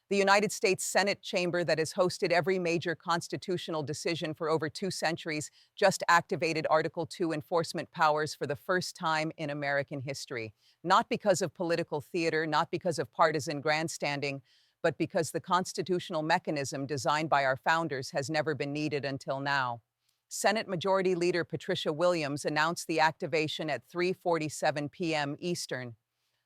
The United States Senate chamber that has hosted every major constitutional decision for over 2 centuries just activated Article 2 enforcement powers for the first time in American history. Not because of political theater, not because of partisan grandstanding, but because the constitutional mechanism designed by our founders has never been needed until now. Senate Majority Leader Patricia Williams announced the activation at 3:47 p.m. Eastern.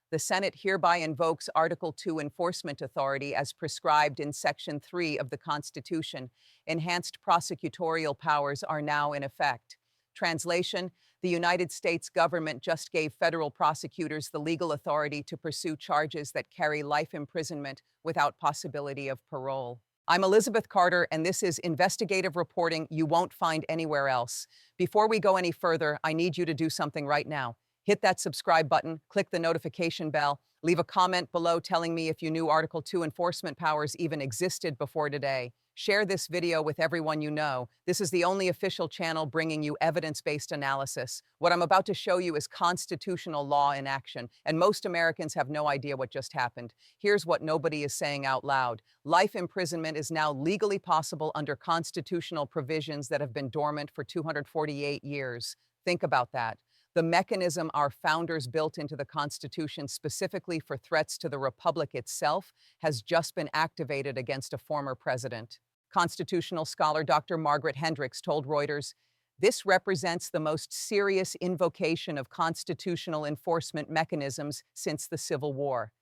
The Senate hereby invokes Article 2 enforcement authority as prescribed in Section 3 of the Constitution. Enhanced prosecutorial powers are now in effect. Translation: the United States government just gave federal prosecutors the legal authority to pursue charges that carry life imprisonment without possibility of parole. I'm Elizabeth Carter, and this is investigative reporting you won't find anywhere else. Before we go any further, I need you to do something right now. Hit that subscribe button, click the notification bell, leave a comment below telling me if you knew Article 2 enforcement powers even existed before today. Share this video with everyone you know. This is the only official channel bringing you evidence-based analysis. What I'm about to show you is constitutional law in action, and most Americans have no idea what just happened. Here's what nobody is saying out loud. Life imprisonment is now legally possible under constitutional provisions that have been dormant for 248 years. Think about that. The mechanism our founders built into the Constitution specifically for threats to the Republic itself has just been activated against a former president. Constitutional scholar Dr. Margaret Hendricks told Reuters, "This represents the most serious invocation of constitutional enforcement mechanisms since the Civil War.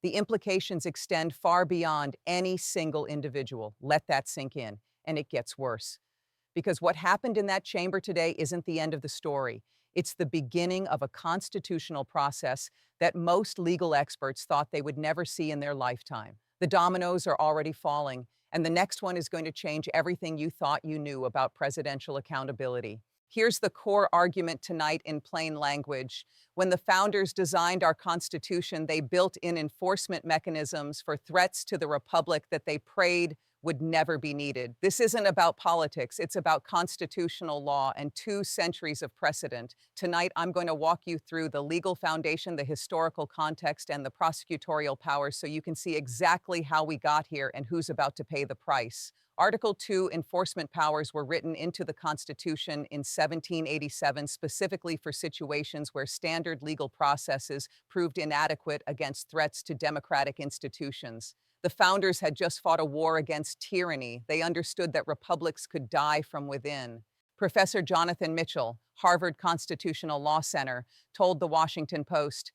The implications extend far beyond any single individual." Let that sink in. And it gets worse. Because what happened in that chamber today isn't the end of the story. It's the beginning of a constitutional process that most legal experts thought they would never see in their lifetime. The dominoes are already falling, and the next one is going to change everything you thought you knew about presidential accountability. Here's the core argument tonight in plain language. When the founders designed our Constitution, they built in enforcement mechanisms for threats to the Republic that they prayed would never be needed. This isn't about politics, it's about constitutional law and 2 centuries of precedent. Tonight, I'm going to walk you through the legal foundation, the historical context, and the prosecutorial powers so you can see exactly how we got here and who's about to pay the price. Article 2 enforcement powers were written into the Constitution in 1787 specifically for situations where standard legal processes proved inadequate against threats to democratic institutions. The founders had just fought a war against tyranny. They understood that republics could die from within. Professor Jonathan Mitchell, Harvard Constitutional Law Center, told the Washington Post,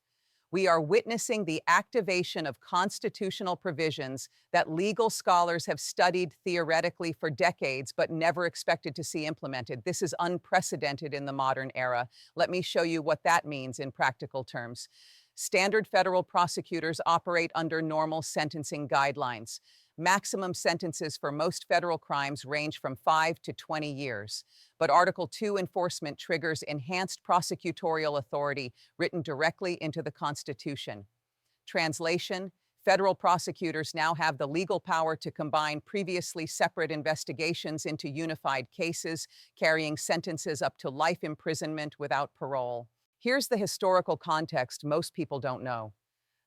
"We are witnessing the activation of constitutional provisions that legal scholars have studied theoretically for decades but never expected to see implemented. This is unprecedented in the modern era." Let me show you what that means in practical terms. Standard federal prosecutors operate under normal sentencing guidelines. Maximum sentences for most federal crimes range from 5 to 20 years. But Article 2 enforcement triggers enhanced prosecutorial authority written directly into the Constitution. Translation: federal prosecutors now have the legal power to combine previously separate investigations into unified cases, carrying sentences up to life imprisonment without parole. Here's the historical context most people don't know.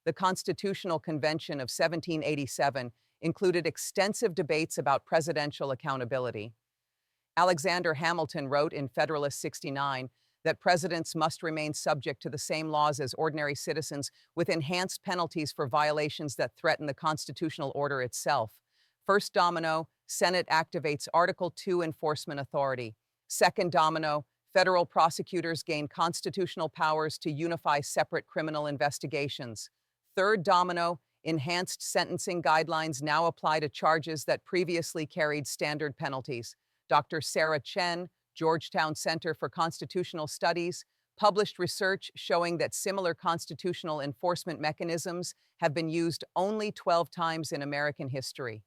The Constitutional Convention of 1787 included extensive debates about presidential accountability. Alexander Hamilton wrote in Federalist 69 that presidents must remain subject to the same laws as ordinary citizens, with enhanced penalties for violations that threaten the constitutional order itself. First domino, Senate activates Article 2 enforcement authority. Second domino, federal prosecutors gain constitutional powers to unify separate criminal investigations. Third domino, enhanced sentencing guidelines now apply to charges that previously carried standard penalties. Dr. Sarah Chen, Georgetown Center for Constitutional Studies, published research showing that similar constitutional enforcement mechanisms have been used only 12 times in American history.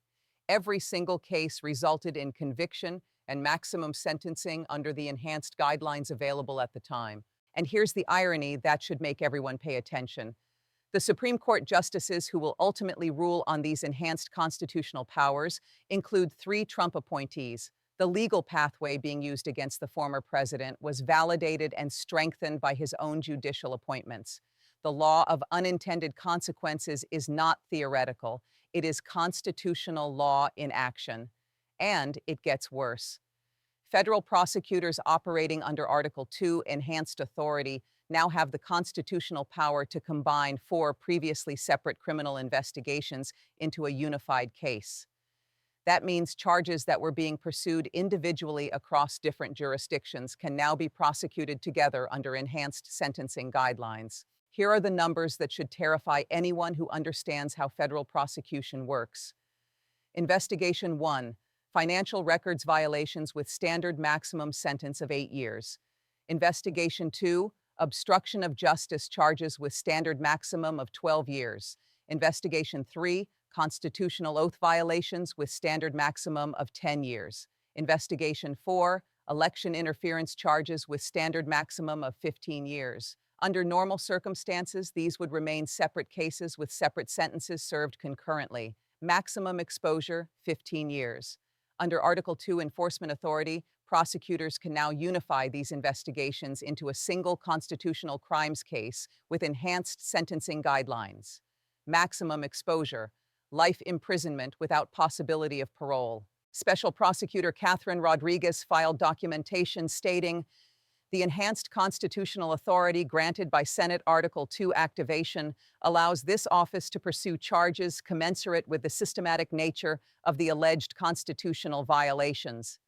Every single case resulted in conviction and maximum sentencing under the enhanced guidelines available at the time. And here's the irony that should make everyone pay attention. The Supreme Court justices who will ultimately rule on these enhanced constitutional powers include 3 Trump appointees. The legal pathway being used against the former president was validated and strengthened by his own judicial appointments. The law of unintended consequences is not theoretical. It is constitutional law in action. And it gets worse. Federal prosecutors operating under Article 2 enhanced authority now have the constitutional power to combine four previously separate criminal investigations into a unified case. That means charges that were being pursued individually across different jurisdictions can now be prosecuted together under enhanced sentencing guidelines. Here are the numbers that should terrify anyone who understands how federal prosecution works. Investigation 1. Financial records violations with standard maximum sentence of 8 years. Investigation 2. Obstruction of justice charges with standard maximum of 12 years. Investigation 3. Constitutional oath violations with standard maximum of 10 years. Investigation 4. Election interference charges with standard maximum of 15 years. Under normal circumstances, these would remain separate cases with separate sentences served concurrently. Maximum exposure, 15 years. Under Article 2 enforcement authority, prosecutors can now unify these investigations into a single constitutional crimes case with enhanced sentencing guidelines. Maximum exposure, life imprisonment without possibility of parole. Special Prosecutor Catherine Rodriguez filed documentation stating, the enhanced constitutional authority granted by Senate Article 2 activation allows this office to pursue charges commensurate with the systematic nature of the alleged constitutional violations.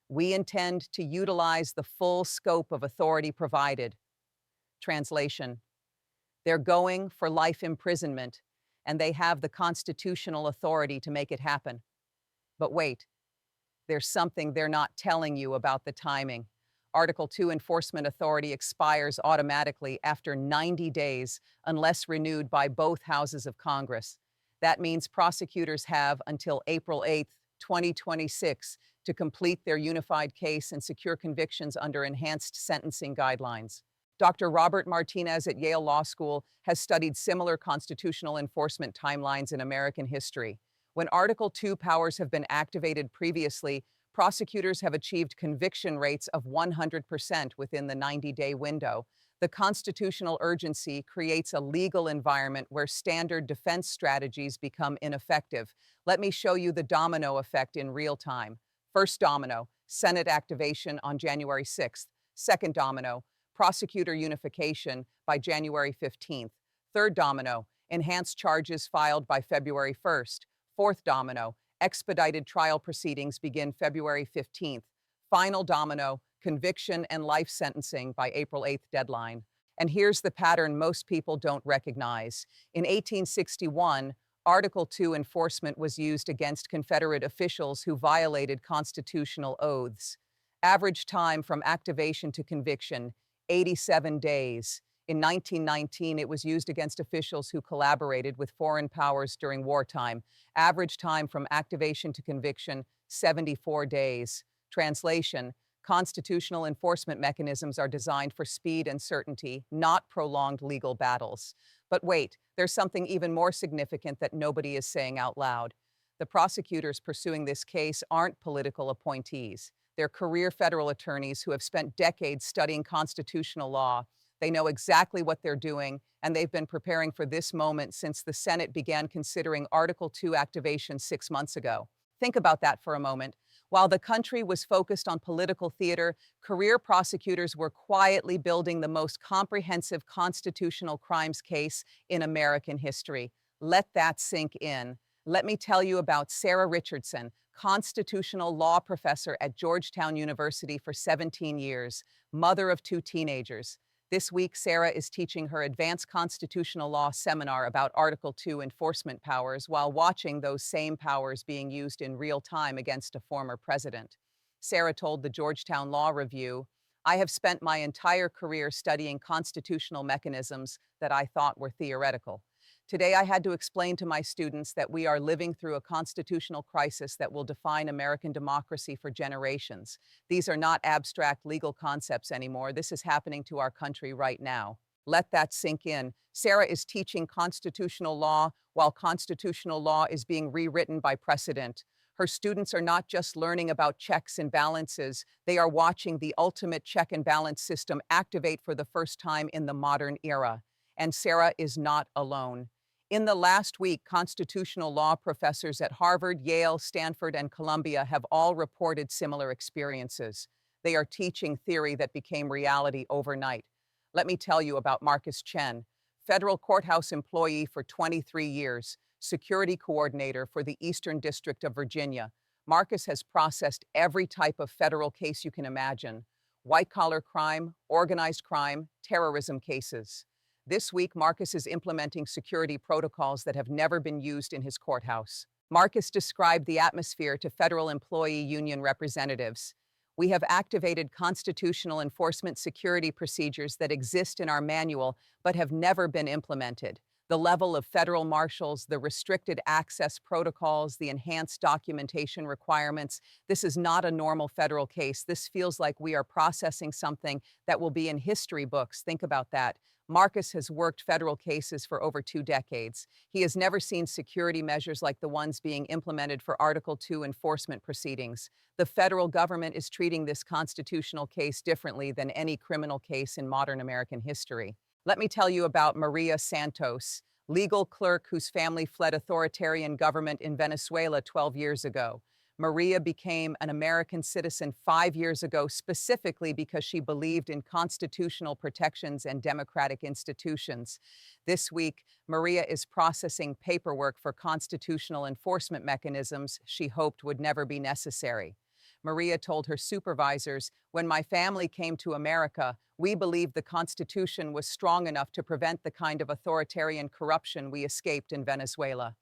We intend to utilize the full scope of authority provided. Translation: they're going for life imprisonment, and they have the constitutional authority to make it happen. But wait, there's something they're not telling you about the timing. Article 2 enforcement authority expires automatically after 90 days unless renewed by both houses of Congress. That means prosecutors have until April 8, 2026 to complete their unified case and secure convictions under enhanced sentencing guidelines. Dr. Robert Martinez at Yale Law School has studied similar constitutional enforcement timelines in American history. When Article 2 powers have been activated previously, prosecutors have achieved conviction rates of 100% within the 90-day window. The constitutional urgency creates a legal environment where standard defense strategies become ineffective. Let me show you the domino effect in real time. First domino, Senate activation on January 6th. Second domino, prosecutor unification by January 15th. Third domino, enhanced charges filed by February 1st. Fourth domino, expedited trial proceedings begin February 15th. Final domino, conviction and life sentencing by April 8th deadline. And here's the pattern most people don't recognize. In 1861, Article 2 enforcement was used against Confederate officials who violated constitutional oaths. Average time from activation to conviction, 87 days. In 1919, it was used against officials who collaborated with foreign powers during wartime. Average time from activation to conviction, 74 days. Translation: constitutional enforcement mechanisms are designed for speed and certainty, not prolonged legal battles. But wait, there's something even more significant that nobody is saying out loud. The prosecutors pursuing this case aren't political appointees. They're career federal attorneys who have spent decades studying constitutional law. They know exactly what they're doing, and they've been preparing for this moment since the Senate began considering Article 2 activation 6 months ago. Think about that for a moment. While the country was focused on political theater, career prosecutors were quietly building the most comprehensive constitutional crimes case in American history. Let that sink in. Let me tell you about Sarah Richardson, constitutional law professor at Georgetown University for 17 years, mother of 2 teenagers. This week, Sarah is teaching her advanced constitutional law seminar about Article 2 enforcement powers while watching those same powers being used in real time against a former president. Sarah told the Georgetown Law Review, "I have spent my entire career studying constitutional mechanisms that I thought were theoretical. Today, I had to explain to my students that we are living through a constitutional crisis that will define American democracy for generations. These are not abstract legal concepts anymore. This is happening to our country right now." Let that sink in. Sarah is teaching constitutional law while constitutional law is being rewritten by precedent. Her students are not just learning about checks and balances, they are watching the ultimate check and balance system activate for the first time in the modern era. And Sarah is not alone. In the last week, constitutional law professors at Harvard, Yale, Stanford, and Columbia have all reported similar experiences. They are teaching theory that became reality overnight. Let me tell you about Marcus Chen, federal courthouse employee for 23 years, security coordinator for the Eastern District of Virginia. Marcus has processed every type of federal case you can imagine: white-collar crime, organized crime, terrorism cases. This week, Marcus is implementing security protocols that have never been used in his courthouse. Marcus described the atmosphere to federal employee union representatives. "We have activated constitutional enforcement security procedures that exist in our manual but have never been implemented. The level of federal marshals, the restricted access protocols, the enhanced documentation requirements. This is not a normal federal case. This feels like we are processing something that will be in history books. Think about that." Marcus has worked federal cases for over 2 decades. He has never seen security measures like the ones being implemented for Article 2 enforcement proceedings. The federal government is treating this constitutional case differently than any criminal case in modern American history. Let me tell you about Maria Santos, legal clerk whose family fled authoritarian government in Venezuela 12 years ago. Maria became an American citizen 5 years ago specifically because she believed in constitutional protections and democratic institutions. This week, Maria is processing paperwork for constitutional enforcement mechanisms she hoped would never be necessary. Maria told her supervisors, "When my family came to America, we believed the Constitution was strong enough to prevent the kind of authoritarian corruption we escaped in Venezuela."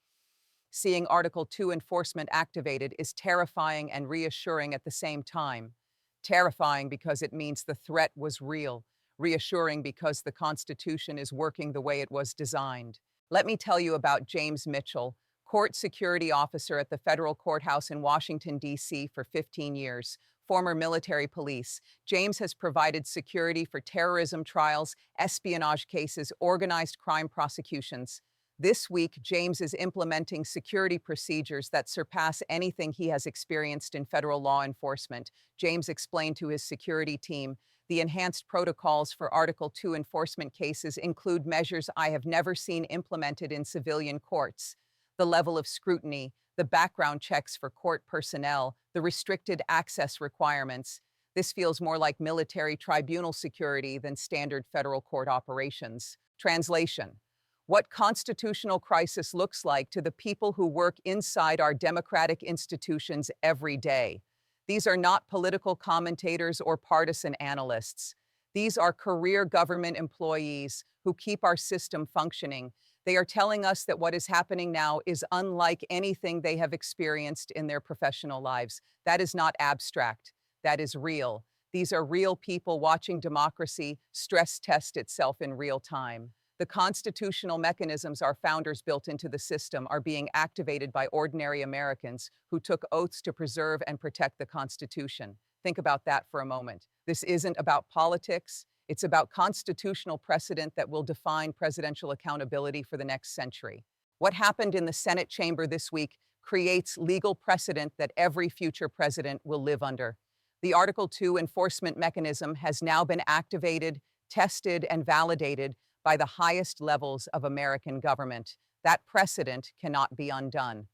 Seeing Article 2 enforcement activated is terrifying and reassuring at the same time. Terrifying because it means the threat was real. Reassuring because the Constitution is working the way it was designed. Let me tell you about James Mitchell, court security officer at the federal courthouse in Washington, D.C. for 15 years. Former military police, James has provided security for terrorism trials, espionage cases, organized crime prosecutions. This week, James is implementing security procedures that surpass anything he has experienced in federal law enforcement. James explained to his security team, "The enhanced protocols for Article 2 enforcement cases include measures I have never seen implemented in civilian courts. The level of scrutiny, the background checks for court personnel, the restricted access requirements. This feels more like military tribunal security than standard federal court operations." Translation: what constitutional crisis looks like to the people who work inside our democratic institutions every day. These are not political commentators or partisan analysts. These are career government employees who keep our system functioning. They are telling us that what is happening now is unlike anything they have experienced in their professional lives. That is not abstract. That is real. These are real people watching democracy stress test itself in real time. The constitutional mechanisms our founders built into the system are being activated by ordinary Americans who took oaths to preserve and protect the Constitution. Think about that for a moment. This isn't about politics. It's about constitutional precedent that will define presidential accountability for the next century. What happened in the Senate chamber this week creates legal precedent that every future president will live under. The Article 2 enforcement mechanism has now been activated, tested, and validated by the highest levels of American government. That precedent cannot be undone.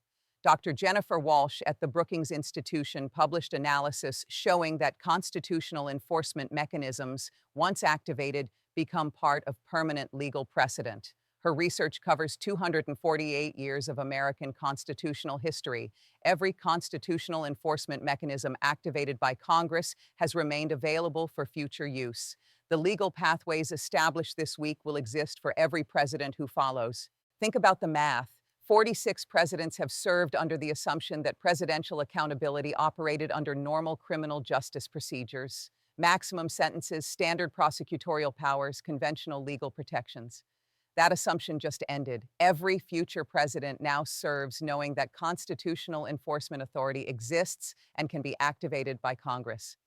Dr. Jennifer Walsh at the Brookings Institution published analysis showing that constitutional enforcement mechanisms, once activated, become part of permanent legal precedent. Her research covers 248 years of American constitutional history. Every constitutional enforcement mechanism activated by Congress has remained available for future use. The legal pathways established this week will exist for every president who follows. Think about the math. 46 presidents have served under the assumption that presidential accountability operated under normal criminal justice procedures, maximum sentences, standard prosecutorial powers, conventional legal protections. That assumption just ended. Every future president now serves knowing that constitutional enforcement authority exists and can be activated by Congress.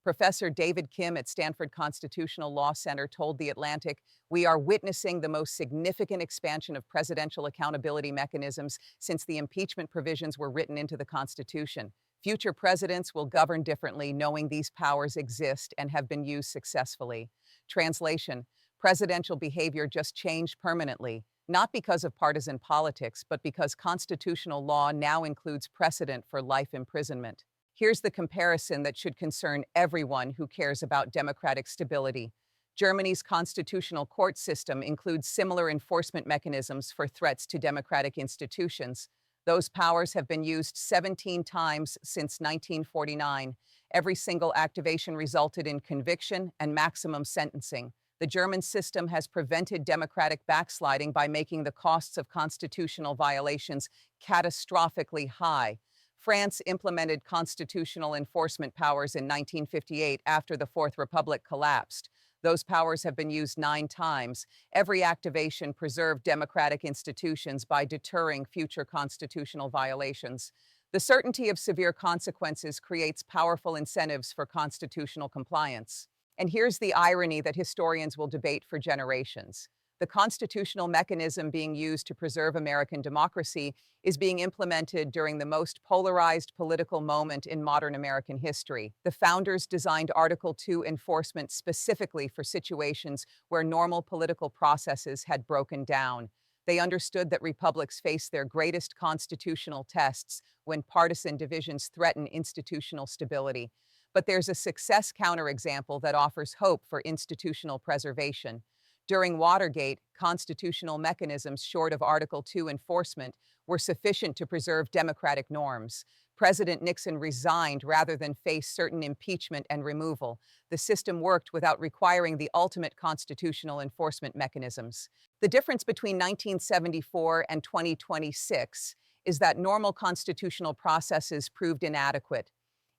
Professor David Kim at Stanford Constitutional Law Center told The Atlantic, "We are witnessing the most significant expansion of presidential accountability mechanisms since the impeachment provisions were written into the Constitution. Future presidents will govern differently, knowing these powers exist and have been used successfully." Translation: presidential behavior just changed permanently. not because of partisan politics, but because constitutional law now includes precedent for life imprisonment. Here's the comparison that should concern everyone who cares about democratic stability. Germany's constitutional court system includes similar enforcement mechanisms for threats to democratic institutions. Those powers have been used 17 times since 1949. Every single activation resulted in conviction and maximum sentencing. The German system has prevented democratic backsliding by making the costs of constitutional violations catastrophically high. France implemented constitutional enforcement powers in 1958 after the Fourth Republic collapsed. Those powers have been used 9 times. Every activation preserved democratic institutions by deterring future constitutional violations. The certainty of severe consequences creates powerful incentives for constitutional compliance. And here's the irony that historians will debate for generations. The constitutional mechanism being used to preserve American democracy is being implemented during the most polarized political moment in modern American history. The founders designed Article 2 enforcement specifically for situations where normal political processes had broken down. They understood that republics face their greatest constitutional tests when partisan divisions threaten institutional stability. But there's a success counterexample that offers hope for institutional preservation. During Watergate, constitutional mechanisms short of Article 2 enforcement were sufficient to preserve democratic norms. President Nixon resigned rather than face certain impeachment and removal. The system worked without requiring the ultimate constitutional enforcement mechanisms. The difference between 1974 and 2026 is that normal constitutional processes proved inadequate.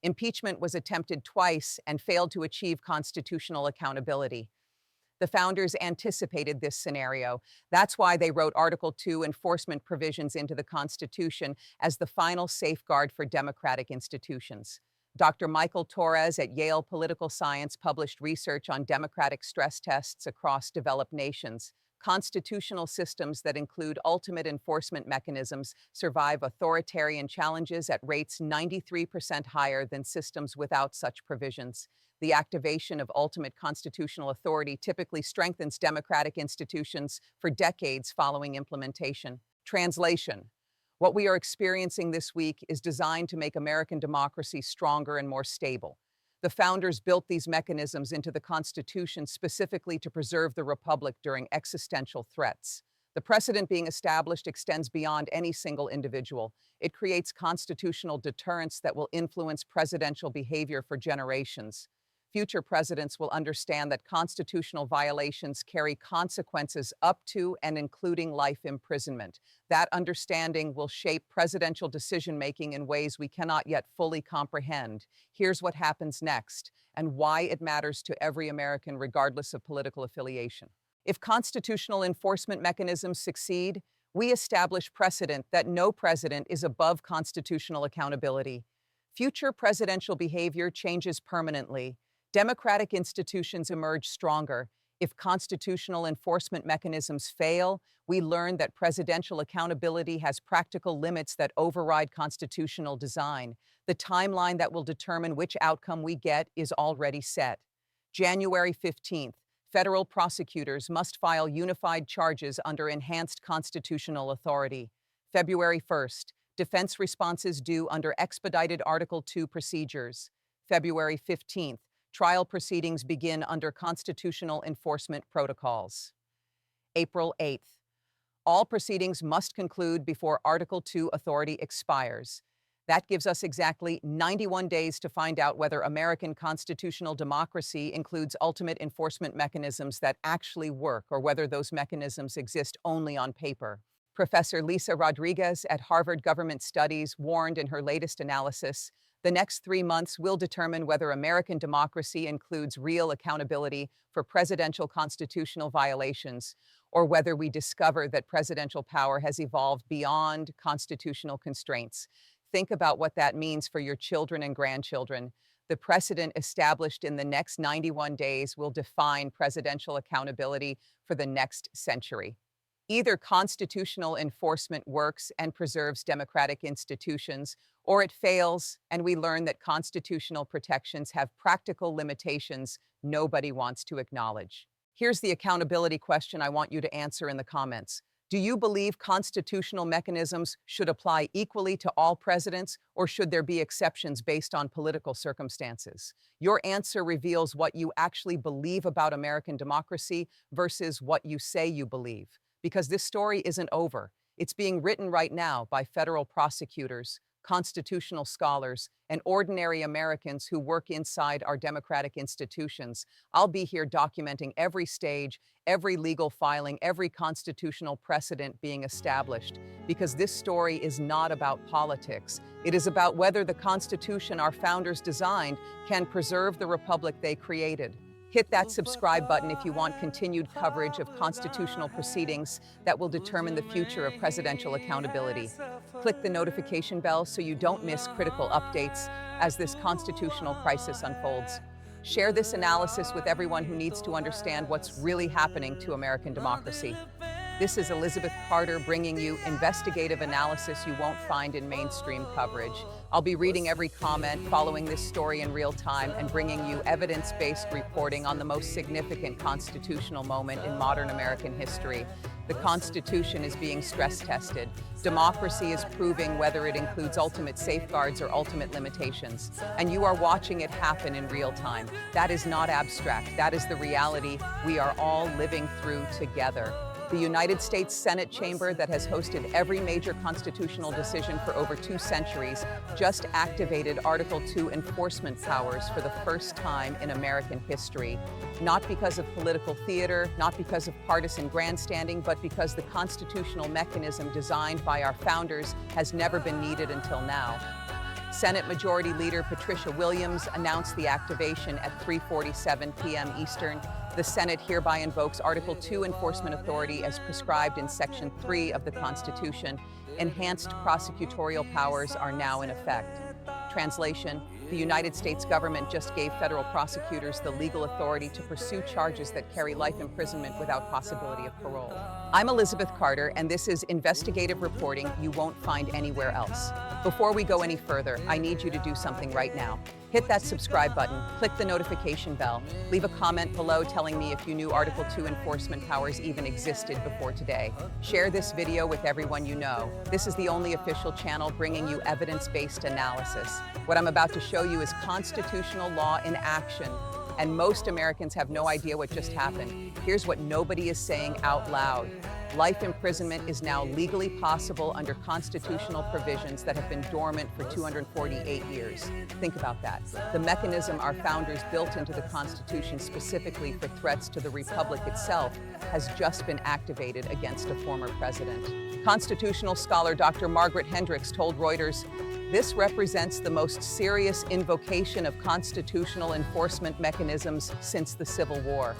Impeachment was attempted twice and failed to achieve constitutional accountability. The founders anticipated this scenario. That's why they wrote Article 2 enforcement provisions into the Constitution as the final safeguard for democratic institutions. Dr. Michael Torres at Yale Political Science published research on democratic stress tests across developed nations. Constitutional systems that include ultimate enforcement mechanisms survive authoritarian challenges at rates 93% higher than systems without such provisions. The activation of ultimate constitutional authority typically strengthens democratic institutions for decades following implementation. Translation: what we are experiencing this week is designed to make American democracy stronger and more stable. The founders built these mechanisms into the Constitution specifically to preserve the Republic during existential threats. The precedent being established extends beyond any single individual. It creates constitutional deterrence that will influence presidential behavior for generations. Future presidents will understand that constitutional violations carry consequences up to and including life imprisonment. That understanding will shape presidential decision-making in ways we cannot yet fully comprehend. Here's what happens next, and why it matters to every American regardless of political affiliation. If constitutional enforcement mechanisms succeed, we establish precedent that no president is above constitutional accountability. Future presidential behavior changes permanently. Democratic institutions emerge stronger. If constitutional enforcement mechanisms fail, we learn that presidential accountability has practical limits that override constitutional design. The timeline that will determine which outcome we get is already set. January 15th, federal prosecutors must file unified charges under enhanced constitutional authority. February 1st, defense responses due under expedited Article 2 procedures. February 15th, trial proceedings begin under constitutional enforcement protocols. April 8th. All proceedings must conclude before Article 2 authority expires. That gives us exactly 91 days to find out whether American constitutional democracy includes ultimate enforcement mechanisms that actually work, or whether those mechanisms exist only on paper. Professor Lisa Rodriguez at Harvard Government Studies warned in her latest analysis, the next 3 months will determine whether American democracy includes real accountability for presidential constitutional violations, or whether we discover that presidential power has evolved beyond constitutional constraints. Think about what that means for your children and grandchildren. The precedent established in the next 91 days will define presidential accountability for the next century. Either constitutional enforcement works and preserves democratic institutions, or it fails and we learn that constitutional protections have practical limitations nobody wants to acknowledge. Here's the accountability question I want you to answer in the comments. Do you believe constitutional mechanisms should apply equally to all presidents, or should there be exceptions based on political circumstances? Your answer reveals what you actually believe about American democracy versus what you say you believe. Because this story isn't over. It's being written right now by federal prosecutors, constitutional scholars, and ordinary Americans who work inside our democratic institutions. I'll be here documenting every stage, every legal filing, every constitutional precedent being established, because this story is not about politics. It is about whether the Constitution our founders designed can preserve the republic they created. Hit that subscribe button if you want continued coverage of constitutional proceedings that will determine the future of presidential accountability. Click the notification bell so you don't miss critical updates as this constitutional crisis unfolds. Share this analysis with everyone who needs to understand what's really happening to American democracy. This is Elizabeth Carter bringing you investigative analysis you won't find in mainstream coverage. I'll be reading every comment, following this story in real time, and bringing you evidence-based reporting on the most significant constitutional moment in modern American history. The Constitution is being stress-tested. Democracy is proving whether it includes ultimate safeguards or ultimate limitations. And you are watching it happen in real time. That is not abstract. That is the reality we are all living through together. The United States Senate chamber that has hosted every major constitutional decision for over 2 centuries just activated Article 2 enforcement powers for the first time in American history. Not because of political theater, not because of partisan grandstanding, but because the constitutional mechanism designed by our founders has never been needed until now. Senate Majority Leader Patricia Williams announced the activation at 3:47 p.m. Eastern. The Senate hereby invokes Article 2 enforcement authority as prescribed in Section 3 of the Constitution. Enhanced prosecutorial powers are now in effect. Translation: the United States government just gave federal prosecutors the legal authority to pursue charges that carry life imprisonment without possibility of parole. I'm Elizabeth Carter, and this is investigative reporting you won't find anywhere else. Before we go any further, I need you to do something right now. Hit that subscribe button, click the notification bell, leave a comment below telling me if you knew Article 2 enforcement powers even existed before today. Share this video with everyone you know. This is the only official channel bringing you evidence-based analysis. What I'm about to show you is constitutional law in action, and most Americans have no idea what just happened. Here's what nobody is saying out loud. Life imprisonment is now legally possible under constitutional provisions that have been dormant for 248 years. Think about that. The mechanism our founders built into the Constitution specifically for threats to the Republic itself has just been activated against a former president. Constitutional scholar Dr. Margaret Hendricks told Reuters, "This represents the most serious invocation of constitutional enforcement mechanisms since the Civil War.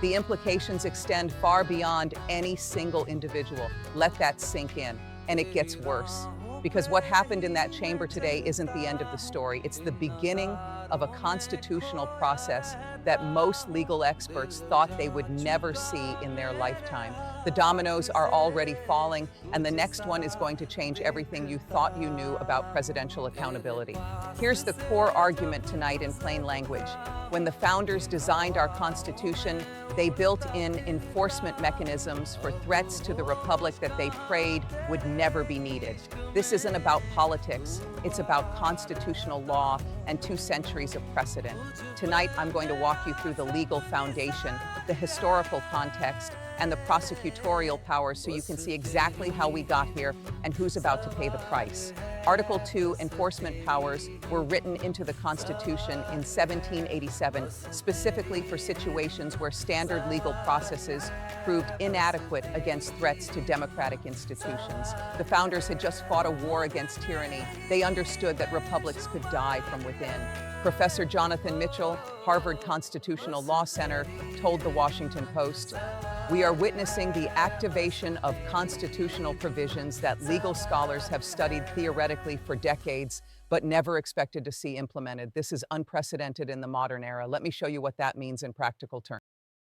The implications extend far beyond any single individual." Let that sink in. And it gets worse. Because what happened in that chamber today isn't the end of the story. It's the beginning of a constitutional process that most legal experts thought they would never see in their lifetime. The dominoes are already falling, and the next one is going to change everything you thought you knew about presidential accountability. Here's the core argument tonight in plain language. When the founders designed our Constitution, they built in enforcement mechanisms for threats to the republic that they prayed would never be needed. This isn't about politics. It's about constitutional law and 2 centuries of precedent. Tonight, I'm going to walk you through the legal foundation, the historical context, and the prosecutorial powers so you can see exactly how we got here and who's about to pay the price. Article 2 enforcement powers were written into the Constitution in 1787, specifically for situations where standard legal processes proved inadequate against threats to democratic institutions. The founders had just fought a war against tyranny. They understood that republics could die from within. Professor Jonathan Mitchell, Harvard Constitutional Law Center, told the Washington Post, "We are witnessing the activation of constitutional provisions that legal scholars have studied theoretically for decades, but never expected to see implemented. This is unprecedented in the modern era." Let me show you what that means in practical terms.